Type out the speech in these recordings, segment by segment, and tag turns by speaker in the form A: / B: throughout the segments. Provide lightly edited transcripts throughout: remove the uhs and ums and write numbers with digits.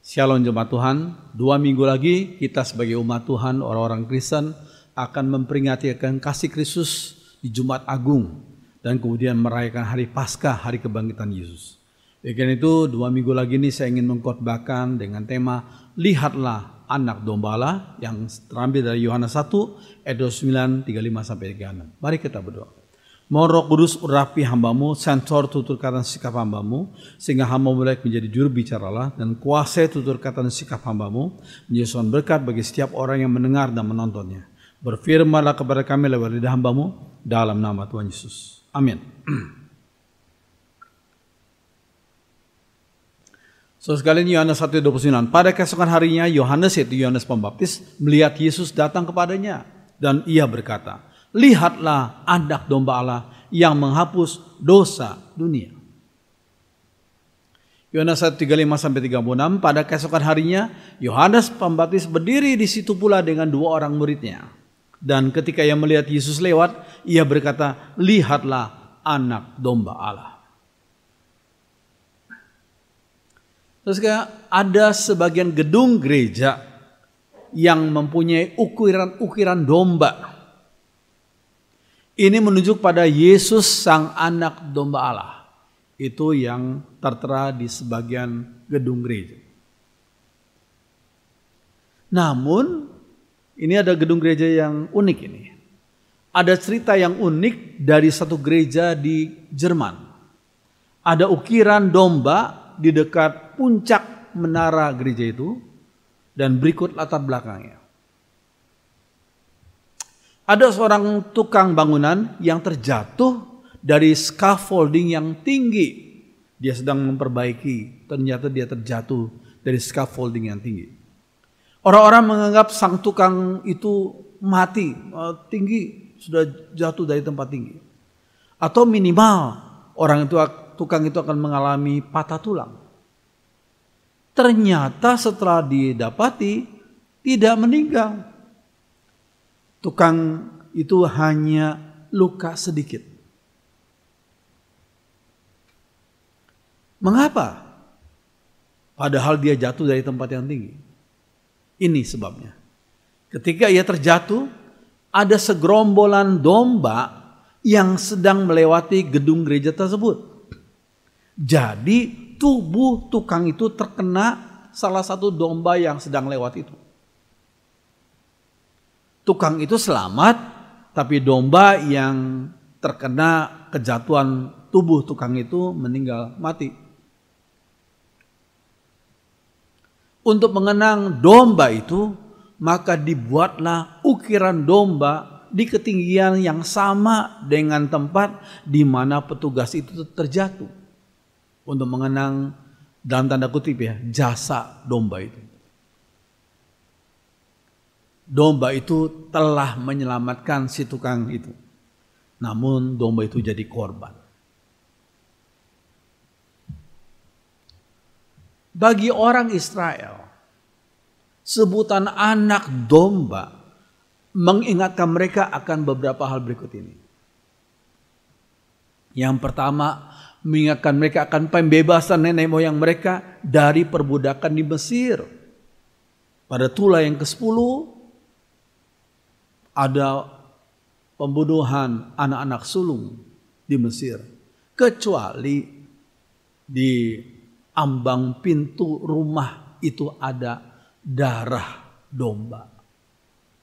A: Shalom jemaat Tuhan, 2 minggu lagi kita sebagai umat Tuhan, orang-orang Kristen akan memperingati akan kasih Kristus di Jumat Agung dan kemudian merayakan hari Paskah, hari kebangkitan Yesus. Karena itu 2 minggu lagi ini saya ingin mengkhotbahkan dengan tema Lihatlah Anak Domba Allah yang terambil dari Yohanes 1 ayat 29, 35-36. Mari kita berdoa. Mohon Roh Kudus urapi hambamu, sensor tutur kata dan sikap hambamu, sehingga hamba mulai menjadi juru bicara Allah, dan kuasai tutur kata dan sikap hambamu, menjadi soal berkat bagi setiap orang yang mendengar dan menontonnya. Berfirmanlah kepada kami lewat lidah hambamu, dalam nama Tuhan Yesus. Amin. Saudara sekalian, Yohanes 1:29. Pada keesokan harinya, Yohanes yaitu Yohanes Pembaptis melihat Yesus datang kepadanya, dan ia berkata, Lihatlah anak domba Allah yang menghapus dosa dunia. Yohanes 1:35-36. Pada keesokan harinya Yohanes Pembaptis berdiri di situ pula dengan 2 orang muridnya. Dan ketika ia melihat Yesus lewat, ia berkata, Lihatlah anak domba Allah. Terus ada sebagian gedung gereja yang mempunyai ukiran domba. Ini menunjuk pada Yesus sang anak domba Allah. Itu yang tertera di sebagian gedung gereja. Namun ini ada gedung gereja yang unik ini. Ada cerita yang unik dari satu gereja di Jerman. Ada ukiran domba di dekat puncak menara gereja itu. Dan berikut latar belakangnya. Ada seorang tukang bangunan yang terjatuh dari scaffolding yang tinggi. Dia sedang memperbaiki, ternyata dia terjatuh dari scaffolding yang tinggi. Orang-orang menganggap sang tukang itu mati, tinggi, sudah jatuh dari tempat tinggi. Atau minimal tukang itu akan mengalami patah tulang. Ternyata setelah didapati tidak meninggal. Tukang itu hanya luka sedikit. Mengapa? Padahal dia jatuh dari tempat yang tinggi. Ini sebabnya. Ketika ia terjatuh, ada segerombolan domba yang sedang melewati gedung gereja tersebut. Jadi tubuh tukang itu terkena salah satu domba yang sedang lewat itu. Tukang itu selamat, tapi domba yang terkena kejatuhan tubuh tukang itu meninggal mati. Untuk mengenang domba itu, maka dibuatlah ukiran domba di ketinggian yang sama dengan tempat di mana petugas itu terjatuh. Untuk mengenang dalam tanda kutip ya, jasa domba itu. Domba itu telah menyelamatkan si tukang itu. Namun domba itu jadi korban. Bagi orang Israel, sebutan anak domba mengingatkan mereka akan beberapa hal berikut ini. Yang pertama, mengingatkan mereka akan pembebasan nenek moyang mereka dari perbudakan di Mesir. Pada tulah yang ke-10, ada pembunuhan anak-anak sulung di Mesir. Kecuali di ambang pintu rumah itu ada darah domba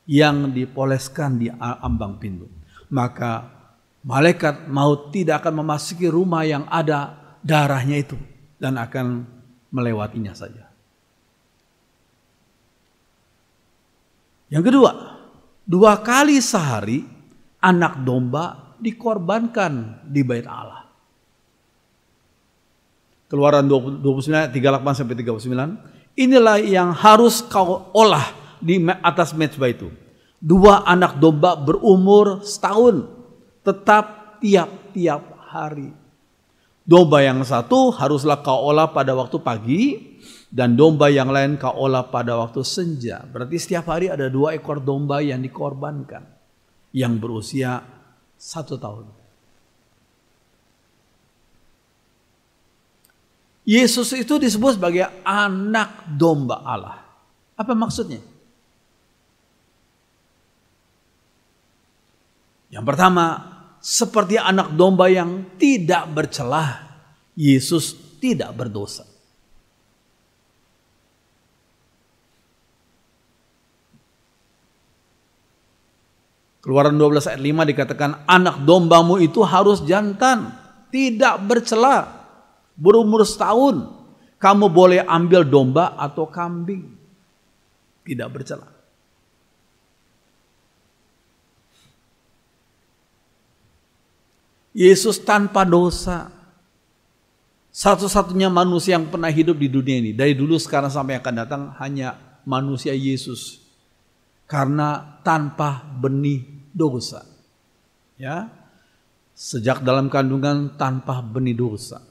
A: yang dipoleskan di ambang pintu. Maka malaikat maut tidak akan memasuki rumah yang ada darahnya itu dan akan melewatinya saja. Yang kedua, 2 kali sehari anak domba dikorbankan di bait Allah. Keluaran 29, 38-39. Inilah yang harus kau olah di atas mezbah itu. 2 anak domba berumur setahun, tetap tiap-tiap hari. Domba yang satu haruslah kau olah pada waktu pagi, dan domba yang lain kau olah pada waktu senja. Berarti setiap hari ada 2 ekor domba yang dikorbankan, yang berusia 1 tahun. Yesus itu disebut sebagai anak domba Allah. Apa maksudnya? Yang pertama, seperti anak domba yang tidak bercelah, Yesus tidak berdosa. Keluaran 12 ayat 5 dikatakan, anak dombamu itu harus jantan, tidak bercela, berumur setahun. Kamu boleh ambil domba atau kambing, tidak bercela. Yesus tanpa dosa, satu-satunya manusia yang pernah hidup di dunia ini. Dari dulu, sekarang, sampai akan datang, hanya manusia Yesus. Karena tanpa benih dosa. Ya, sejak dalam kandungan tanpa benih dosa.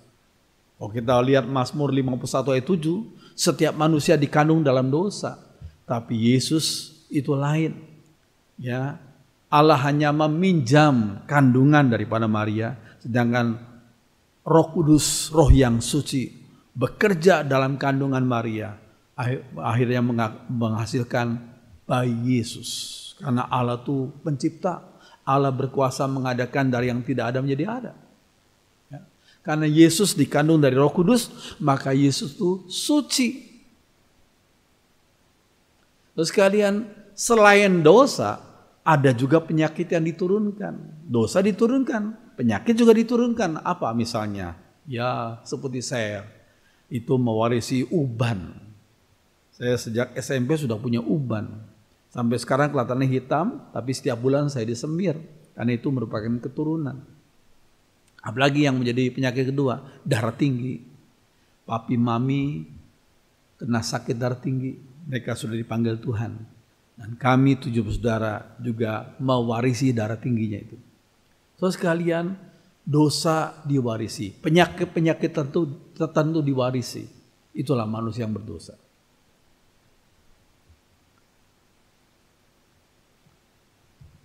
A: Kalau kita lihat Mazmur 51 ayat 7, setiap manusia dikandung dalam dosa. Tapi Yesus itu lain. Ya, Allah hanya meminjam kandungan daripada Maria, sedangkan Roh Kudus, Roh yang suci, bekerja dalam kandungan Maria, akhirnya menghasilkan bayi Yesus. Karena Allah itu pencipta, Allah berkuasa mengadakan dari yang tidak ada menjadi ada. Ya. Karena Yesus dikandung dari Roh Kudus, maka Yesus itu suci. Terus sekalian, selain dosa, ada juga penyakit yang diturunkan. Dosa diturunkan, penyakit juga diturunkan. Apa misalnya? Ya, seperti saya itu mewarisi uban. Saya sejak SMP sudah punya uban. Sampai sekarang kelihatannya hitam, tapi setiap bulan saya disemir. Karena itu merupakan keturunan. Apalagi yang menjadi penyakit kedua, darah tinggi. Papi mami kena sakit darah tinggi. Mereka sudah dipanggil Tuhan. Dan kami 7 bersaudara juga mewarisi darah tingginya itu. So sekalian, dosa diwarisi. Penyakit-penyakit tertentu diwarisi. Itulah manusia yang berdosa.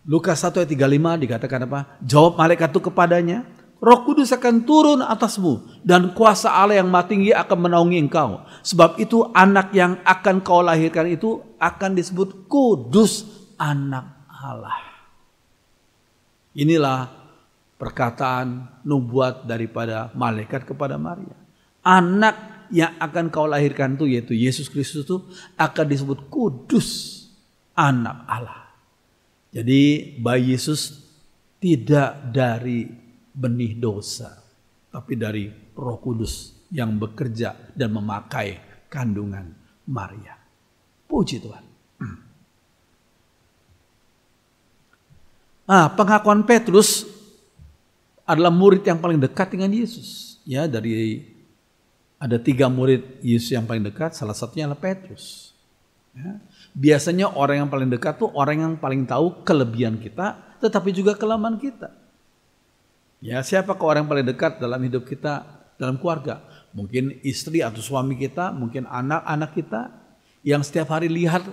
A: Lukas 1 ayat 35 dikatakan apa? Jawab malaikat itu kepadanya, Roh Kudus akan turun atasmu dan kuasa Allah yang Maha Tinggi akan menaungi engkau. Sebab itu anak yang akan kau lahirkan itu akan disebut kudus, anak Allah. Inilah perkataan nubuat daripada malaikat kepada Maria. Anak yang akan kau lahirkan itu, yaitu Yesus Kristus, itu akan disebut kudus, anak Allah. Jadi bayi Yesus tidak dari benih dosa, tapi dari Roh Kudus yang bekerja dan memakai kandungan Maria. Puji Tuhan. Pengakuan Petrus adalah murid yang paling dekat dengan Yesus. Ya, dari ada 3 murid Yesus yang paling dekat, salah satunya adalah Petrus. Ya. Biasanya orang yang paling dekat tuh orang yang paling tahu kelebihan kita, tetapi juga kelemahan kita. Ya, siapakah orang yang paling dekat dalam hidup kita, dalam keluarga? Mungkin istri atau suami kita, mungkin anak-anak kita yang setiap hari lihat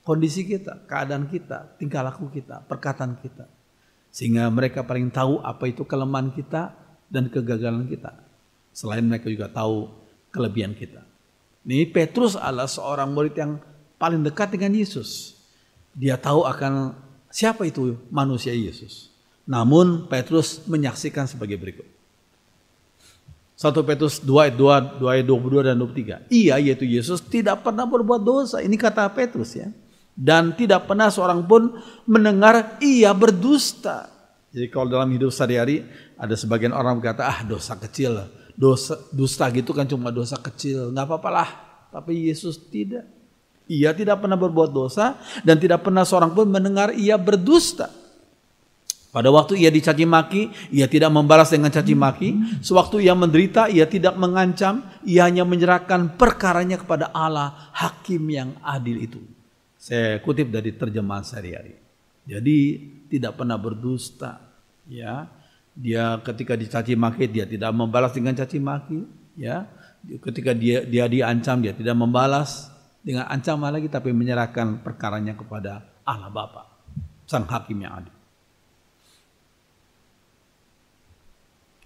A: kondisi kita, keadaan kita, tingkah laku kita, perkataan kita. Sehingga mereka paling tahu apa itu kelemahan kita dan kegagalan kita. Selain mereka juga tahu kelebihan kita. Ini Petrus adalah seorang murid yang paling dekat dengan Yesus. Dia tahu akan siapa itu manusia Yesus. Namun Petrus menyaksikan sebagai berikut. 1 Petrus 2 ayat 22 dan 23. Ia, yaitu Yesus, tidak pernah berbuat dosa. Ini kata Petrus ya. Dan tidak pernah seorang pun mendengar ia berdusta. Jadi kalau dalam hidup sehari-hari ada sebagian orang berkata, dosa kecil. Dusta gitu kan cuma dosa kecil, nggak apa-apalah. Tapi Yesus tidak. Ia tidak pernah berbuat dosa dan tidak pernah seorang pun mendengar ia berdusta. Pada waktu ia dicaci maki, ia tidak membalas dengan caci maki. Sewaktu ia menderita, ia tidak mengancam. Ia hanya menyerahkan perkaranya kepada Allah, hakim yang adil itu. Saya kutip dari terjemahan sehari-hari. Jadi tidak pernah berdusta. Ya, dia ketika dicaci maki, dia tidak membalas dengan caci maki. Ya, ketika dia diancam, dia tidak membalas dengan ancaman lagi, tapi menyerahkan perkaranya kepada Allah Bapa, Sang Hakim yang adil.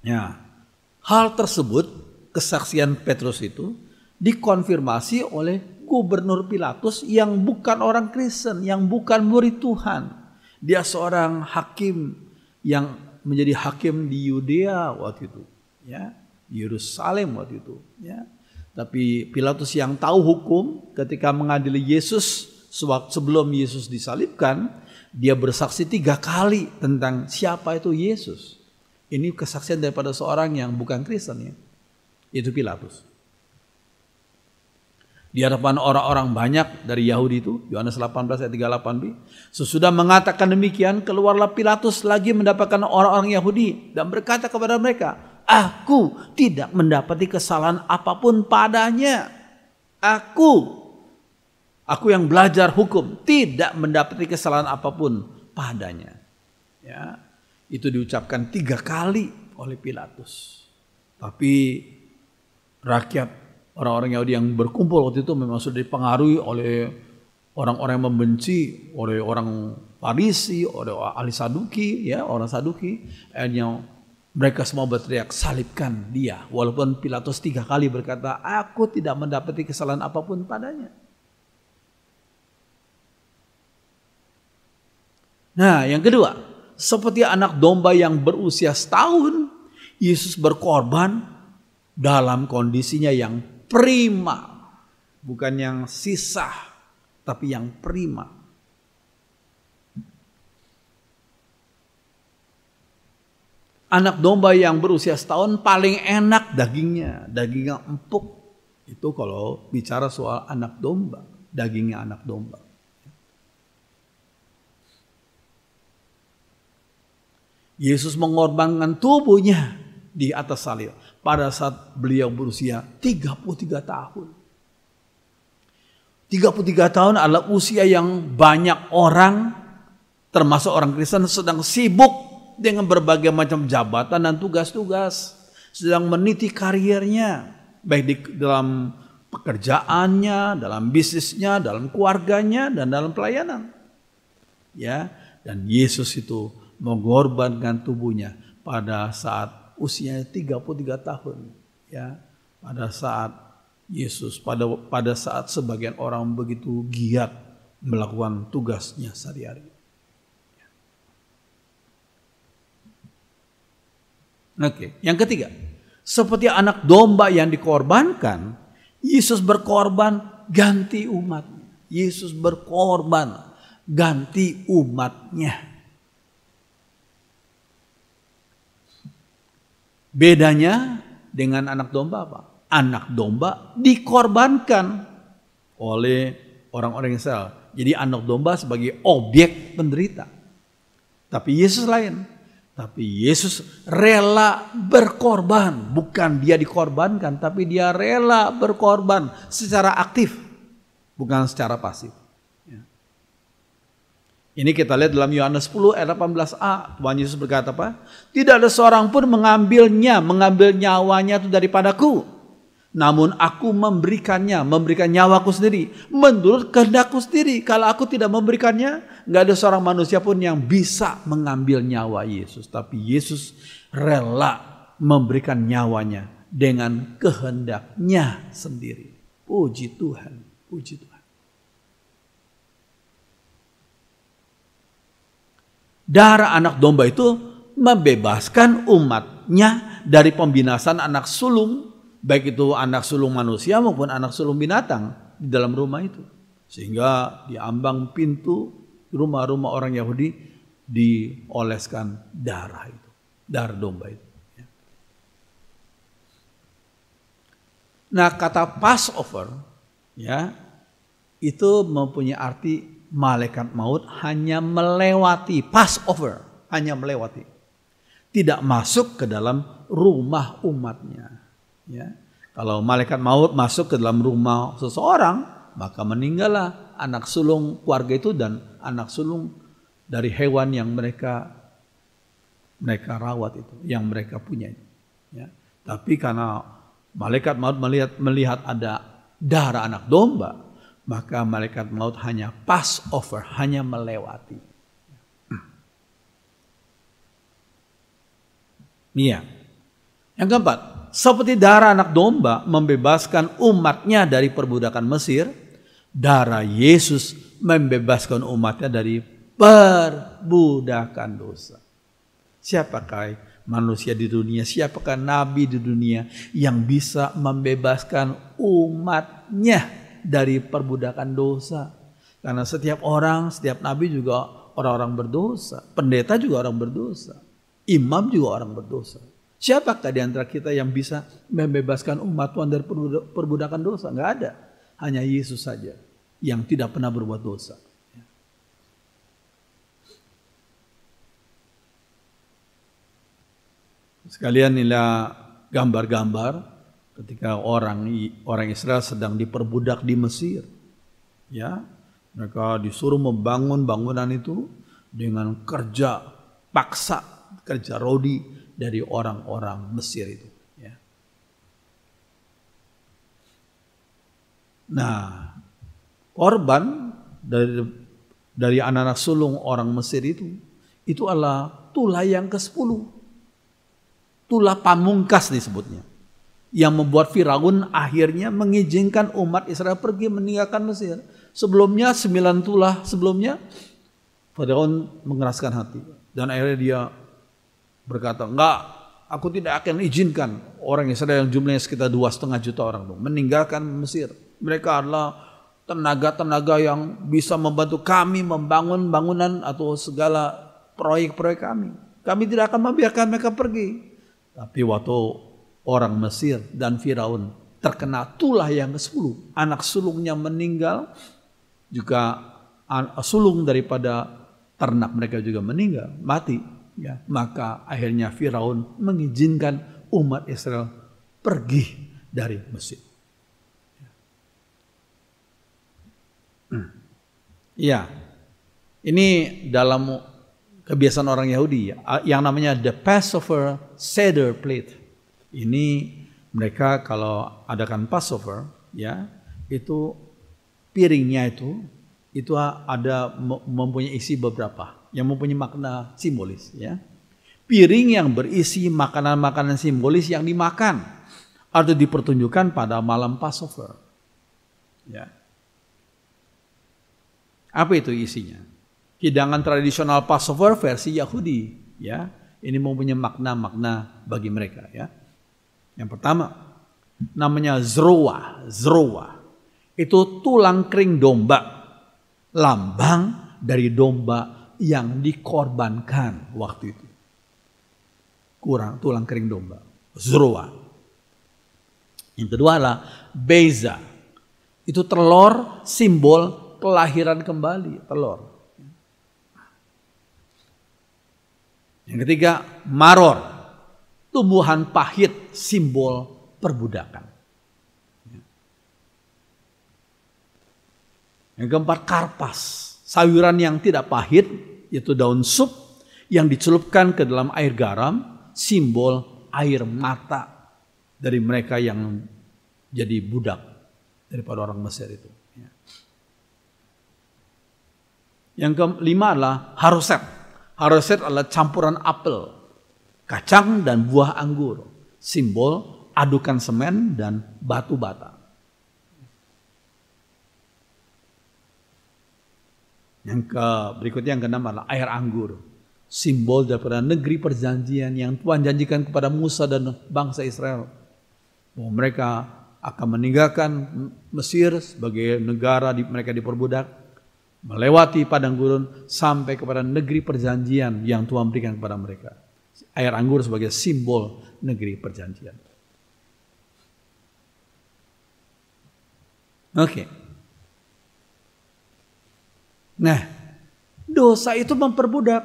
A: Ya, hal tersebut kesaksian Petrus itu dikonfirmasi oleh Gubernur Pilatus yang bukan orang Kristen, yang bukan murid Tuhan. Dia seorang hakim yang menjadi hakim di Yudea waktu itu, ya, di Yerusalem waktu itu, ya. Tapi Pilatus yang tahu hukum ketika mengadili Yesus sebelum Yesus disalibkan, dia bersaksi 3 kali tentang siapa itu Yesus. Ini kesaksian daripada seorang yang bukan Kristen, ya. Itu Pilatus. Di hadapan orang-orang banyak dari Yahudi itu, Yohanes 18 ayat 38b, sesudah mengatakan demikian, keluarlah Pilatus lagi mendapatkan orang-orang Yahudi dan berkata kepada mereka, aku tidak mendapati kesalahan apapun padanya. Aku yang belajar hukum tidak mendapati kesalahan apapun padanya. Ya, itu diucapkan 3 kali oleh Pilatus. Tapi rakyat, orang-orang Yahudi yang berkumpul waktu itu memang sudah dipengaruhi oleh orang-orang yang membenci, oleh orang Farisi, oleh ahli Saduki, ya, orang Saduki. Akhirnya mereka semua berteriak, salibkan dia. Walaupun Pilatus 3 kali berkata, aku tidak mendapati kesalahan apapun padanya. Nah, yang kedua, seperti anak domba yang berusia setahun, Yesus berkorban dalam kondisinya yang prima, bukan yang sisa, tapi yang prima. Anak domba yang berusia setahun paling enak dagingnya empuk. Itu kalau bicara soal anak domba, dagingnya anak domba. Yesus mengorbankan tubuhnya di atas salib pada saat beliau berusia 33 tahun. 33 tahun adalah usia yang banyak orang, termasuk orang Kristen, sedang sibuk dengan berbagai macam jabatan dan tugas-tugas. Sedang meniti karirnya, baik di dalam pekerjaannya, dalam bisnisnya, dalam keluarganya, dan dalam pelayanan. Ya, dan Yesus itu mengorbankan tubuhnya pada saat usianya 33 tahun, ya, pada saat Yesus, pada saat sebagian orang begitu giat melakukan tugasnya sehari-hari. Oke, yang ketiga, seperti anak domba yang dikorbankan, Yesus berkorban ganti umatnya. Yesus berkorban ganti umatnya. Bedanya dengan anak domba apa? Anak domba dikorbankan oleh orang-orang Israel. Jadi anak domba sebagai objek penderita. Tapi Yesus lain. Tapi Yesus rela berkorban. Bukan dia dikorbankan, tapi dia rela berkorban secara aktif. Bukan secara pasif. Ini kita lihat dalam Yohanes 10 ayat 18a. Tuhan Yesus berkata apa? Tidak ada seorang pun mengambil nyawanya itu daripadaku. Namun aku memberikan nyawaku sendiri. Menurut kehendakku sendiri. Kalau aku tidak memberikannya, nggak ada seorang manusia pun yang bisa mengambil nyawa Yesus. Tapi Yesus rela memberikan nyawanya dengan kehendaknya sendiri. Puji Tuhan, puji Tuhan. Darah anak domba itu membebaskan umatnya dari pembinasan anak sulung, baik itu anak sulung manusia maupun anak sulung binatang di dalam rumah itu. Sehingga di ambang pintu rumah-rumah orang Yahudi dioleskan darah itu, darah domba itu. Nah, kata Passover, ya, itu mempunyai arti malaikat maut hanya melewati, Passover, hanya melewati. Tidak masuk ke dalam rumah umatnya. Ya. Kalau malaikat maut masuk ke dalam rumah seseorang, maka meninggallah anak sulung keluarga itu dan anak sulung dari hewan yang mereka rawat itu, yang mereka punya. Ya. Tapi karena malaikat maut melihat ada darah anak domba, maka malaikat maut hanya Passover, hanya melewati. Iya. Yang keempat, seperti darah anak domba membebaskan umatnya dari perbudakan Mesir, darah Yesus membebaskan umatnya dari perbudakan dosa. Siapakah manusia di dunia, siapakah nabi di dunia yang bisa membebaskan umatnya dari perbudakan dosa? Karena setiap orang, setiap nabi juga orang-orang berdosa. Pendeta juga orang berdosa. Imam juga orang berdosa. Siapakah di antara kita yang bisa membebaskan umat Tuhan dari perbudakan dosa? Enggak ada. Hanya Yesus saja yang tidak pernah berbuat dosa. Sekalian inilah gambar-gambar ketika orang Israel sedang diperbudak di Mesir. Ya, mereka disuruh membangun bangunan itu dengan kerja paksa, kerja rodi dari orang-orang Mesir itu. Ya. Nah, korban dari anak-anak sulung orang Mesir itu adalah tulah yang ke-10. Tulah pamungkas disebutnya. Yang membuat Firaun akhirnya mengizinkan umat Israel pergi meninggalkan Mesir. Sebelumnya 9 tulah sebelumnya Firaun mengeraskan hati. Dan akhirnya dia berkata, enggak, aku tidak akan izinkan orang Israel yang jumlahnya sekitar 2,5 juta orang meninggalkan Mesir. Mereka adalah tenaga-tenaga yang bisa membantu kami membangun bangunan atau segala proyek-proyek kami. Kami tidak akan membiarkan mereka pergi. Tapi waktu orang Mesir dan Firaun terkena tulah yang ke-10, anak sulungnya meninggal, juga sulung daripada ternak mereka juga meninggal, mati. Ya, maka akhirnya Firaun mengizinkan umat Israel pergi dari Mesir. Ya, ini dalam kebiasaan orang Yahudi yang namanya the Passover Seder plate. Ini mereka kalau adakan Passover, ya, itu piringnya itu ada mempunyai isi beberapa yang mempunyai makna simbolis, ya. Piring yang berisi makanan-makanan simbolis yang dimakan atau dipertunjukkan pada malam Passover. Ya. Apa itu isinya? Hidangan tradisional Passover versi Yahudi, ya. Ini mempunyai makna-makna bagi mereka, ya. Yang pertama namanya zroa. Zroa itu tulang kering domba, lambang dari domba yang dikorbankan waktu itu. Tulang kering domba, zroa. Yang kedua adalah beza. Itu telur, simbol kelahiran kembali, telur. Yang ketiga, maror, tumbuhan pahit, simbol perbudakan. Yang keempat, karpas, sayuran yang tidak pahit, yaitu daun sup yang dicelupkan ke dalam air garam, simbol air mata dari mereka yang jadi budak daripada orang Mesir itu. Yang kelima adalah haroset. Haroset adalah campuran apel, kacang dan buah anggur, simbol adukan semen dan batu bata. Berikutnya yang keenam adalah air anggur, simbol daripada negeri perjanjian yang Tuhan janjikan kepada Musa dan bangsa Israel, bahwa mereka akan meninggalkan Mesir sebagai negara mereka diperbudak, melewati padang gurun sampai kepada negeri perjanjian yang Tuhan berikan kepada mereka. Air anggur sebagai simbol negeri perjanjian. Oke. Nah, dosa itu memperbudak,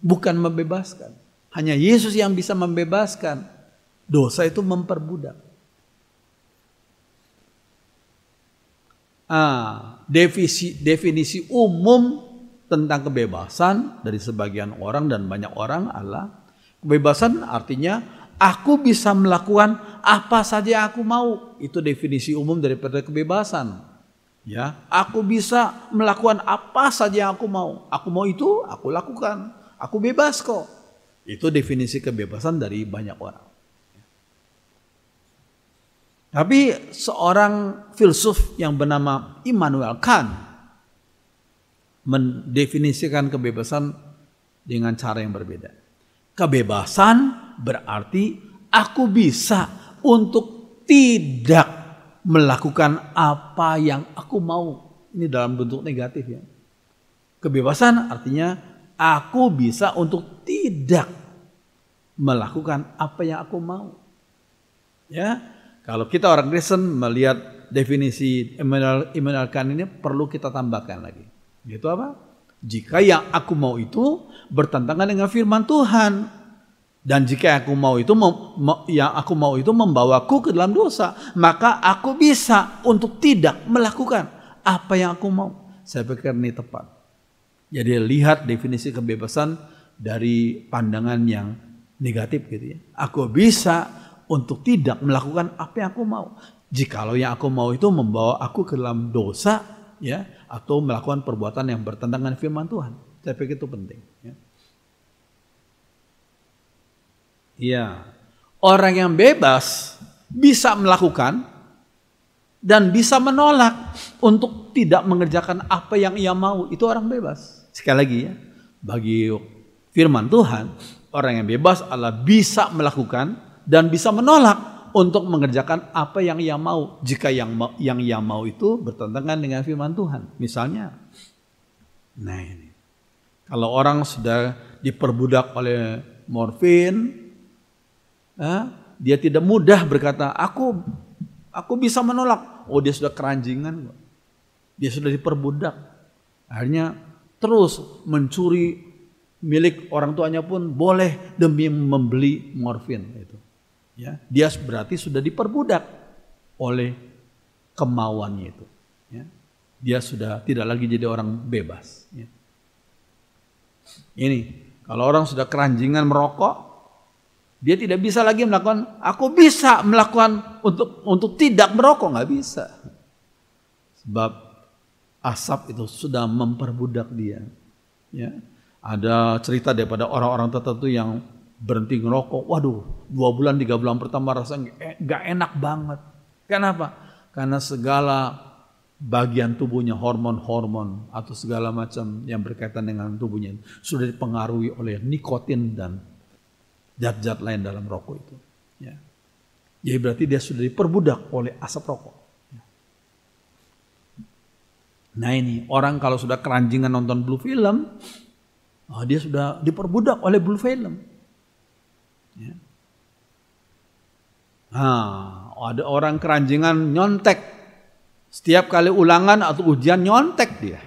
A: bukan membebaskan. Hanya Yesus yang bisa membebaskan. Dosa itu memperbudak. Definisi umum tentang kebebasan dari sebagian orang dan banyak orang adalah kebebasan artinya aku bisa melakukan apa saja yang aku mau. Itu definisi umum daripada kebebasan. Ya, aku bisa melakukan apa saja yang aku mau. Aku mau itu, aku lakukan. Aku bebas kok. Itu definisi kebebasan dari banyak orang. Tapi seorang filsuf yang bernama Immanuel Kant mendefinisikan kebebasan dengan cara yang berbeda. Kebebasan berarti aku bisa untuk tidak melakukan apa yang aku mau. Ini dalam bentuk negatif ya. Kebebasan artinya aku bisa untuk tidak melakukan apa yang aku mau. Ya. Kalau kita orang Kristen melihat definisi Immanuel Kant ini perlu kita tambahkan lagi. Itu apa? Jika yang aku mau itu bertentangan dengan firman Tuhan, dan jika aku mau itu yang aku mau itu membawaku ke dalam dosa, maka aku bisa untuk tidak melakukan apa yang aku mau. Saya pikir ini tepat. Jadi lihat definisi kebebasan dari pandangan yang negatif gitu ya. Aku bisa untuk tidak melakukan apa yang aku mau. Jikalau yang aku mau itu membawa aku ke dalam dosa, ya, atau melakukan perbuatan yang bertentangan dengan firman Tuhan. Saya pikir itu penting. Ya. Iya, orang yang bebas bisa melakukan dan bisa menolak untuk tidak mengerjakan apa yang ia mau. Itu orang bebas. Sekali lagi ya, bagi firman Tuhan, orang yang bebas adalah bisa melakukan dan bisa menolak untuk mengerjakan apa yang ia mau jika yang ia mau itu bertentangan dengan firman Tuhan. Misalnya, nah ini, kalau orang sudah diperbudak oleh morfin, dia tidak mudah berkata, aku bisa menolak. Oh, dia sudah keranjingan, dia sudah diperbudak. Akhirnya terus mencuri milik orang tuanya pun boleh demi membeli morfin itu. Ya, dia berarti sudah diperbudak oleh kemauannya itu. Ya, dia sudah tidak lagi jadi orang bebas. Ya. Ini kalau orang sudah keranjingan merokok, dia tidak bisa lagi melakukan. Aku bisa melakukan untuk tidak merokok, nggak bisa. Sebab asap itu sudah memperbudak dia. Ya, ada cerita daripada orang-orang tertentu yang berhenti ngerokok, waduh 2 bulan 3 bulan pertama rasanya gak enak banget. Kenapa? Karena segala bagian tubuhnya, hormon-hormon atau segala macam yang berkaitan dengan tubuhnya sudah dipengaruhi oleh nikotin dan zat-zat lain dalam rokok itu. Ya. Jadi berarti dia sudah diperbudak oleh asap rokok. Ya. Nah ini orang kalau sudah keranjingan nonton blue film, dia sudah diperbudak oleh blue film. Ya. Ada orang keranjingan nyontek. Setiap kali ulangan atau ujian nyontek dia.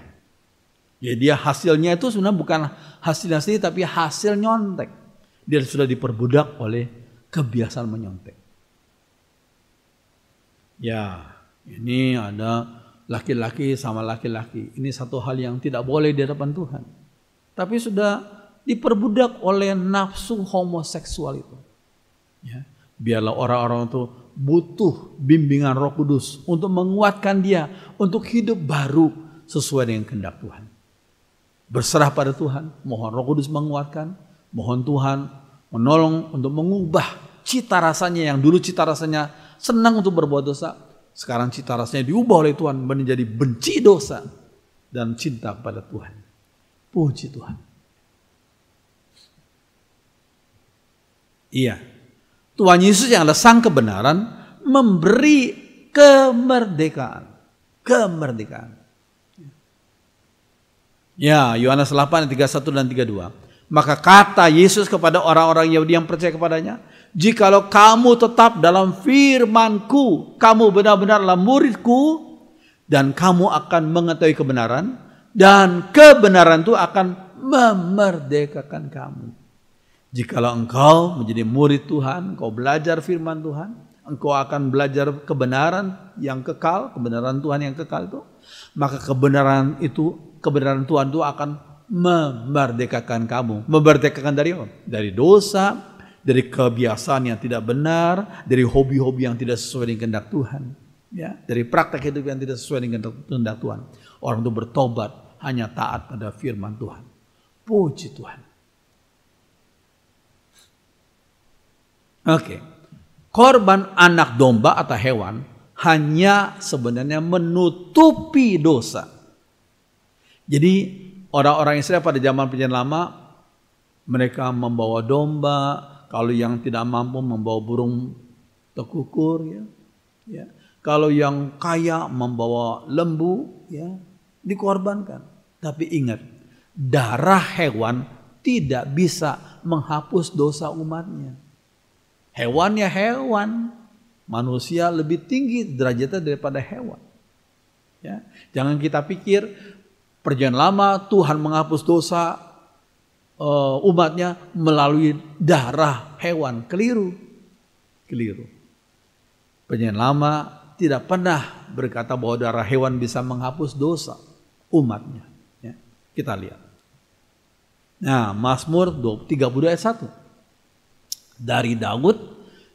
A: Ya, dia hasilnya itu sebenarnya bukan hasil asli tapi hasil nyontek. Dia sudah diperbudak oleh kebiasaan menyontek. Ya, ini ada laki-laki sama laki-laki. Ini satu hal yang tidak boleh di hadapan Tuhan. Tapi sudah diperbudak oleh nafsu homoseksual itu. Ya, biarlah orang-orang itu butuh bimbingan Roh Kudus untuk menguatkan dia untuk hidup baru sesuai dengan kehendak Tuhan. Berserah pada Tuhan, mohon Roh Kudus menguatkan, mohon Tuhan menolong untuk mengubah cita rasanya yang dulu cita rasanya senang untuk berbuat dosa, sekarang cita rasanya diubah oleh Tuhan menjadi benci dosa dan cinta kepada Tuhan. Puji Tuhan. Iya, Tuhan Yesus yang adalah sang kebenaran memberi kemerdekaan. Kemerdekaan. Ya, Yohanes 8 ayat 31 dan 32. Maka kata Yesus kepada orang-orang Yahudi yang percaya kepadanya, jikalau kamu tetap dalam firman-Ku, kamu benar-benarlah murid-Ku, dan kamu akan mengetahui kebenaran, dan kebenaran itu akan memerdekakan kamu. Jikalau engkau menjadi murid Tuhan, engkau belajar firman Tuhan, engkau akan belajar kebenaran yang kekal, kebenaran Tuhan yang kekal itu, maka kebenaran Tuhan itu akan memerdekakan kamu. Memerdekakan dari apa? Dari dosa, dari kebiasaan yang tidak benar, dari hobi-hobi yang tidak sesuai dengan kehendak Tuhan, ya, dari praktek hidup yang tidak sesuai dengan kehendak Tuhan. Orang itu bertobat hanya taat pada firman Tuhan. Puji Tuhan. Oke. korban anak domba atau hewan hanya sebenarnya menutupi dosa. Jadi orang-orang Israel pada zaman perjanjian lama, mereka membawa domba, kalau yang tidak mampu membawa burung tekukur, ya. Kalau yang kaya membawa lembu, ya, dikorbankan. Tapi ingat, darah hewan tidak bisa menghapus dosa umatnya. Hewan ya hewan, manusia lebih tinggi derajatnya daripada hewan. Ya, jangan kita pikir perjanjian lama Tuhan menghapus dosa umatnya melalui darah hewan. Keliru. Perjanjian lama tidak pernah berkata bahwa darah hewan bisa menghapus dosa umatnya. Ya, kita lihat. Nah, Mazmur 32 ayat 1. Dari Daud,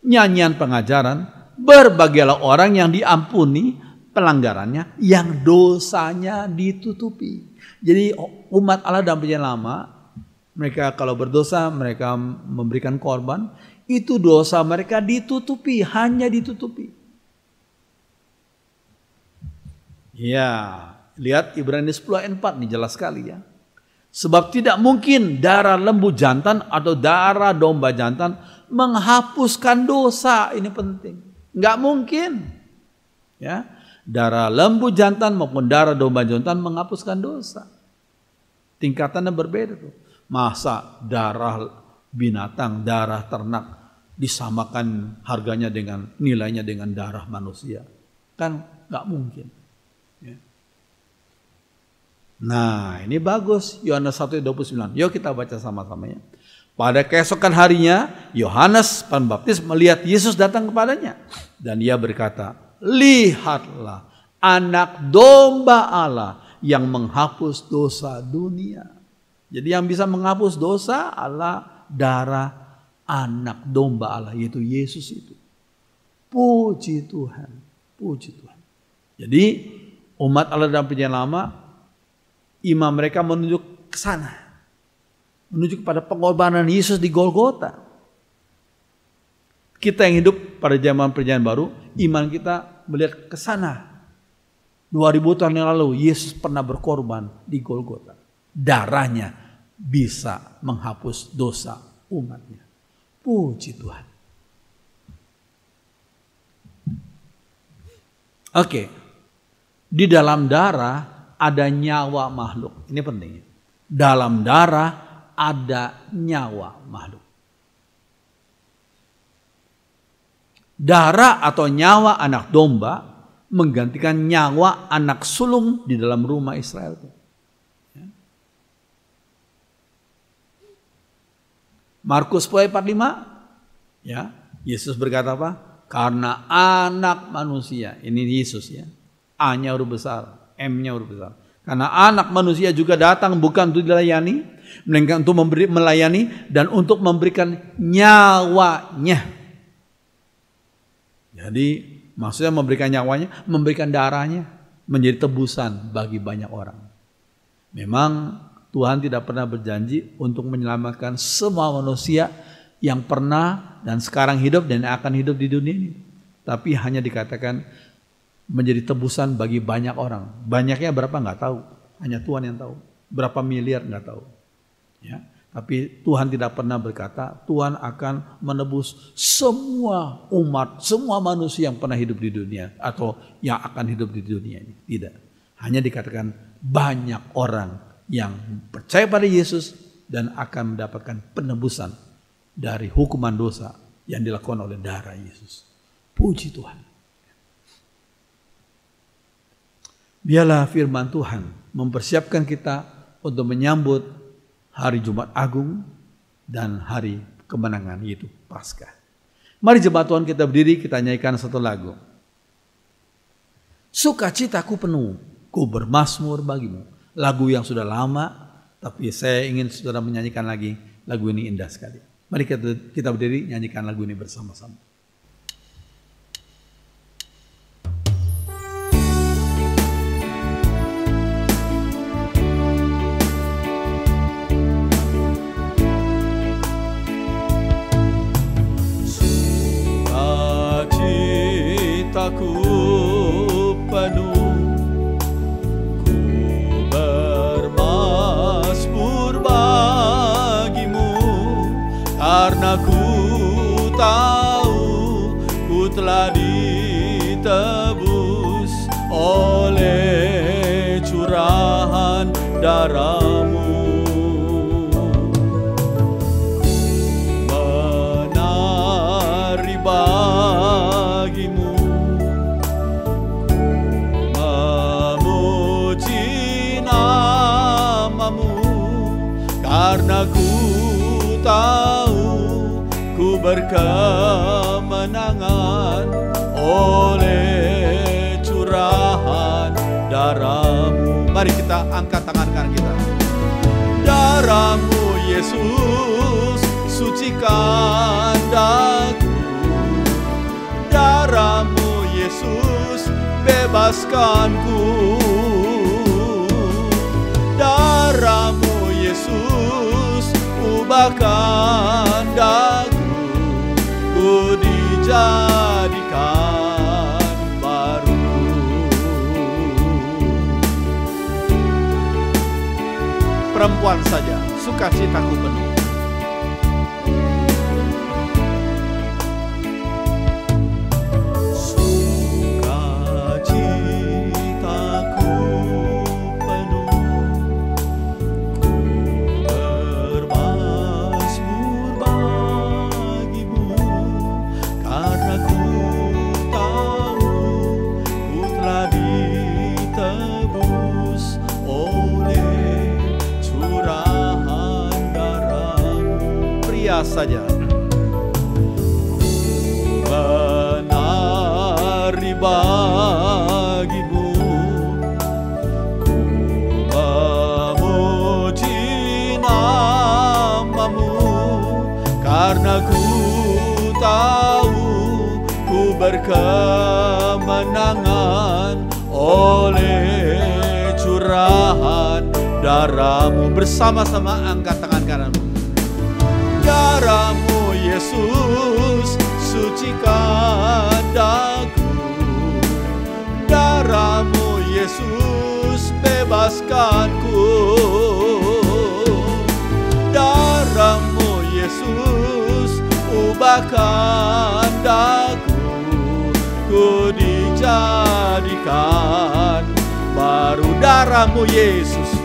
A: nyanyian pengajaran, berbahagialah orang yang diampuni pelanggarannya, yang dosanya ditutupi. Jadi umat Allah dalam perjanjian lama, mereka kalau berdosa, mereka memberikan korban, itu dosa mereka ditutupi, hanya ditutupi. Ya, lihat Ibrani 10 ayat 4 nih, jelas sekali ya. Sebab tidak mungkin darah lembu jantan atau darah domba jantan menghapuskan dosa. Ini penting. Nggak mungkin. Ya, darah lembu jantan maupun darah domba jantan menghapuskan dosa. Tingkatannya berbeda tuh. Masa darah binatang, darah ternak disamakan harganya dengan nilainya dengan darah manusia? Kan nggak mungkin. Nah, ini bagus, Yohanes 1:29. Yuk kita baca sama-sama ya. Pada keesokan harinya, Yohanes Pembaptis melihat Yesus datang kepadanya. Dan ia berkata, lihatlah anak domba Allah yang menghapus dosa dunia. Jadi yang bisa menghapus dosa adalah darah anak domba Allah, yaitu Yesus itu. Puji Tuhan, puji Tuhan. Jadi umat Allah dalam perjanjian lama, imam mereka menunjuk ke sana. Menunjuk kepada pengorbanan Yesus di Golgota. Kita yang hidup pada zaman perjanjian baru, iman kita melihat ke sana. 2000 tahun yang lalu Yesus pernah berkorban di Golgota. Darahnya bisa menghapus dosa umatnya. Puji Tuhan. Oke. Di dalam darah ada nyawa makhluk. Ini penting. Dalam darah ada nyawa makhluk. Darah atau nyawa anak domba menggantikan nyawa anak sulung di dalam rumah Israel. Markus 10:45, ya, Yesus berkata apa? Karena anak manusia, ini Yesus ya, A-nya huruf besar, M-nya huruf besar. Karena anak manusia juga datang bukan untuk dilayani, melainkan untuk melayani dan untuk memberikan nyawanya. Jadi maksudnya memberikan nyawanya, memberikan darahnya menjadi tebusan bagi banyak orang. Memang Tuhan tidak pernah berjanji untuk menyelamatkan semua manusia yang pernah dan sekarang hidup dan akan hidup di dunia ini. Tapi hanya dikatakan menjadi tebusan bagi banyak orang. Banyaknya berapa nggak tahu, hanya Tuhan yang tahu. Berapa miliar nggak tahu. Ya, tapi Tuhan tidak pernah berkata Tuhan akan menebus semua umat, semua manusia yang pernah hidup di dunia atau yang akan hidup di dunia ini. Tidak. Hanya dikatakan banyak orang yang percaya pada Yesus dan akan mendapatkan penebusan dari hukuman dosa yang dilakukan oleh darah Yesus. Puji Tuhan. Biarlah firman Tuhan mempersiapkan kita untuk menyambut hari Jumat Agung dan hari kemenangan, yaitu Paskah. Mari jemaat Tuhan kita berdiri, kita nyanyikan satu lagu. Sukacitaku penuh, ku bermazmur bagimu. Lagu yang sudah lama, tapi saya ingin saudara menyanyikan lagi. Lagu ini indah sekali. Mari kita berdiri, nyanyikan lagu ini bersama-sama. darahmu. Menari bagimu, memuji namamu, karena ku tahu ku berkemenangan oleh curahan darahmu. Mari kita angkat tangan kanan kita. Darahmu Yesus sucikan daku, darahmu Yesus bebaskanku, darahmu Yesus ubahkan daku, ku dijadikan baru. Perempuan saja, sukacitaku penuh. Sukacitaku penuh, ku bermazmur bagimu, karena ku tahu ku telah ditebus oleh curahan darahmu. Pria saja. Menari bagimu, ku memuji namamu, karena ku tahu ku berkemenangan oleh curahan darahmu. Bersama-sama angkat tangan kananmu. Darahmu Yesus sucikan daku, darahmu Yesus bebaskanku, darahmu Yesus ubahkan daku, ku dijadikan baru. Darahmu Yesus,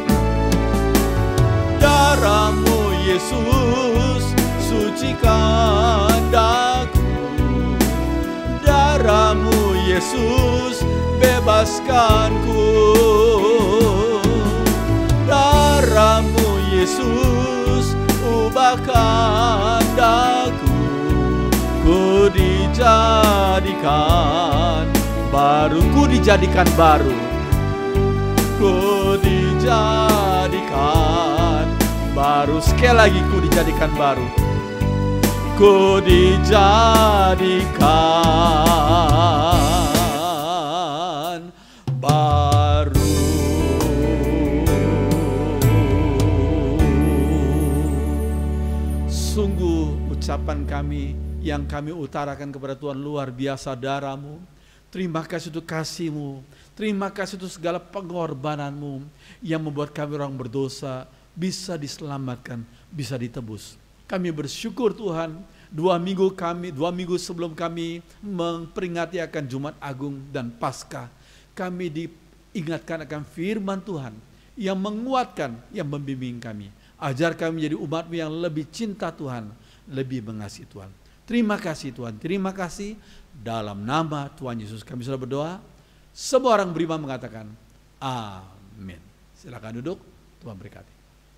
A: darahmu Yesus sucikan daku, darahmu Yesus bebaskanku, darahmu Yesus ubahkan daku, ku dijadikan baru. Ku dijadikan baru, ku dijadikan baru. Sekali lagi, ku dijadikan baru, ku dijadikan baru. Sungguh ucapan kami yang kami utarakan kepada Tuhan luar biasa darahmu. Terima kasih untuk kasih-Mu, terima kasih untuk segala pengorbananmu yang membuat kami orang berdosa bisa diselamatkan, bisa ditebus. Kami bersyukur Tuhan, 2 minggu sebelum kami memperingati akan Jumat Agung dan Paskah, kami diingatkan akan firman Tuhan yang menguatkan, yang membimbing kami. Ajar kami menjadi umat-Mu yang lebih cinta Tuhan, lebih mengasihi Tuhan. Terima kasih Tuhan, terima kasih. Dalam nama Tuhan Yesus kami sudah berdoa. Semua orang beriman mengatakan amin. Silakan duduk, Tuhan berkati.